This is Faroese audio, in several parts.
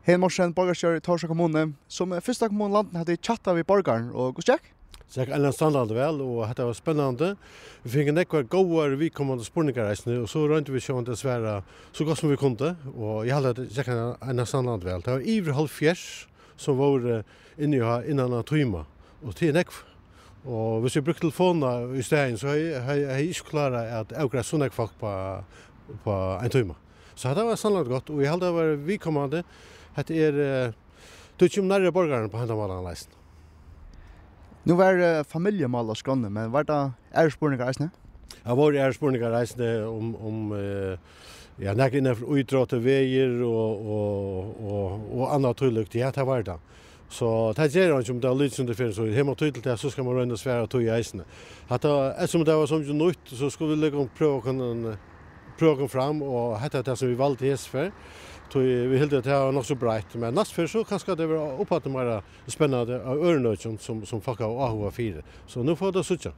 Hej morsen, borgarstjør i Torsa kommune. Som første kommune landet hadde chatta vi borgaren, og god sjekk? Så jeg er standard vel, og dette var spennende. Vi fikk en ekvar gode vidkommende spurningareisene, og så rønte vi sjående dessverre så godt som vi kunne. Og jeg hadde sjekket en standard vel. Det var ivrig halvfjers som var inne innan av tøyma, og til en ekvar. Og hvis vi brukte telefonen i stedet, så har jeg ikke klart at avgrære sånne folk på en tøyma. Så det var standard godt, og jeg hadde vært vidkommende. Dette det ikke nærmere borgerne på hendamålanleisen. Nu var familjemål og skrånne, men var det ærespurningar reisende? Jeg var ærespurningar reisende om nekker innenfor utrådte veier og annet tydelig. Ja, det var det. Så det gjør han ikke om det er litt som det finnes, så hjemme tydelig til så skal man rønne svære tog i eisene. Ettersom det var som nytt, så skulle vi prøve å komme fram, og dette er det som vi valgte hest for. Vi hilde at det var nok så breit, men næst før så kanskje det var oppfattet mer spennende av ørenøtjen som folk har AHA 4. Så nå får det suttje.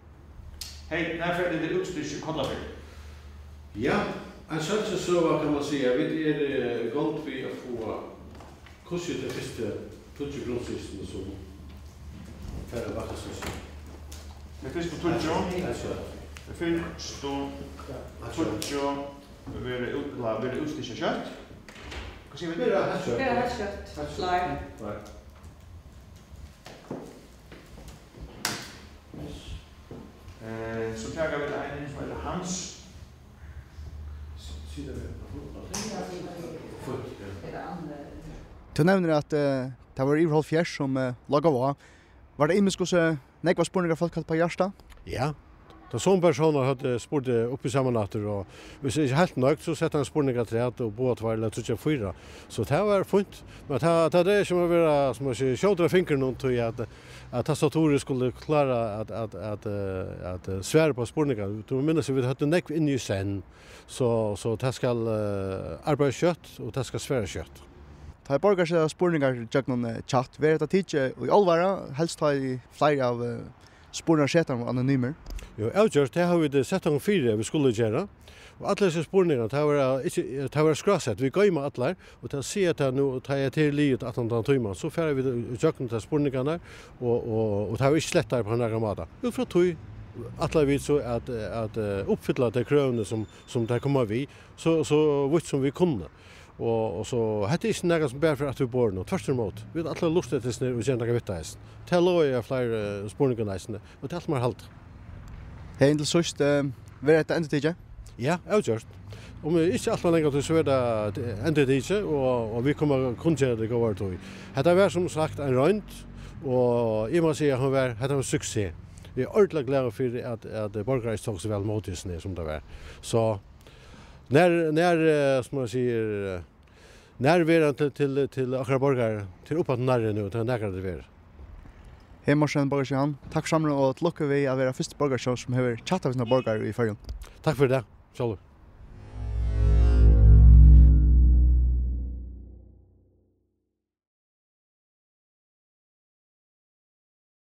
Hei, når er det utstyrs i Kollafjord? Ja, en sånn så kan man si, vi galt ved å få kurset det første 20 grunnsysene som færre vakkesysene. Det første 20? Det første 20 vil utstyrs i kjøtt? Hva sier vi? Kjøtt. Slime. Så tar vi en som heter Hans. Du nevner at det var ivrig fjers som laget var. Var det imisk hos nekva spurningar folk hadde på hjärsta? Ja. Da som personer hadde spurt oppe i sammennatter, og hvis det ikke er helt nøgt, så setter han spurningar til at og båt var eller 34. Så det var fint. Men det er som å være, som å si, kjødre fingeren noen til at tastaturet skulle klare at svære på spurningar. Du må minnes at vi hadde nekv inn i sen, så det skal arbeide kjøtt, og det skal svære kjøtt. Ta i borgar seg spurningar tjekk noen chat. Vi er det tidlig i alvara, helst ta i flere av spurningar og anonymer. Jo, avgjørt, det har vi sett om 4 vi skulle gjøre. Og alle disse spurningene, det var skrasett. Vi går med alle, og til å si at nå tar jeg til livet 18 timer, så færer vi tjøkken til spurningene, og det var ikke slettere på denne måten. Ut fra tog, alle vet så at oppfylle de krøvene som det kommer vi, så vidt som vi kunne. Og så hette ikke noe som bare for at vi bor nå, tvers imot. Vi har alle lyst til å gjøre noe vitt av. Til å gjøre flere spurningene, og til alt mer halt. Hei, til sørst, vil dette enda tidlig? Ja, avgjørst. Om vi ikke alt var lenger til, så er det enda tidlig, og vi kommer kun til det gå over til. Dette var som sagt en rønt, og jeg må si at dette var suksess. Vi er ordentlig glede for at borgere tok så vel mot som det var. Så som man sier, nærværende til akkurat borgere, til oppåt nærre nå, til nærmere det være. Hei morsen, borgarsjøen. Takk for samlet, og til lukke vi av å være første borgarsjøen som har chattet med sine borgere i Førjøen. Takk for det, Kjallur.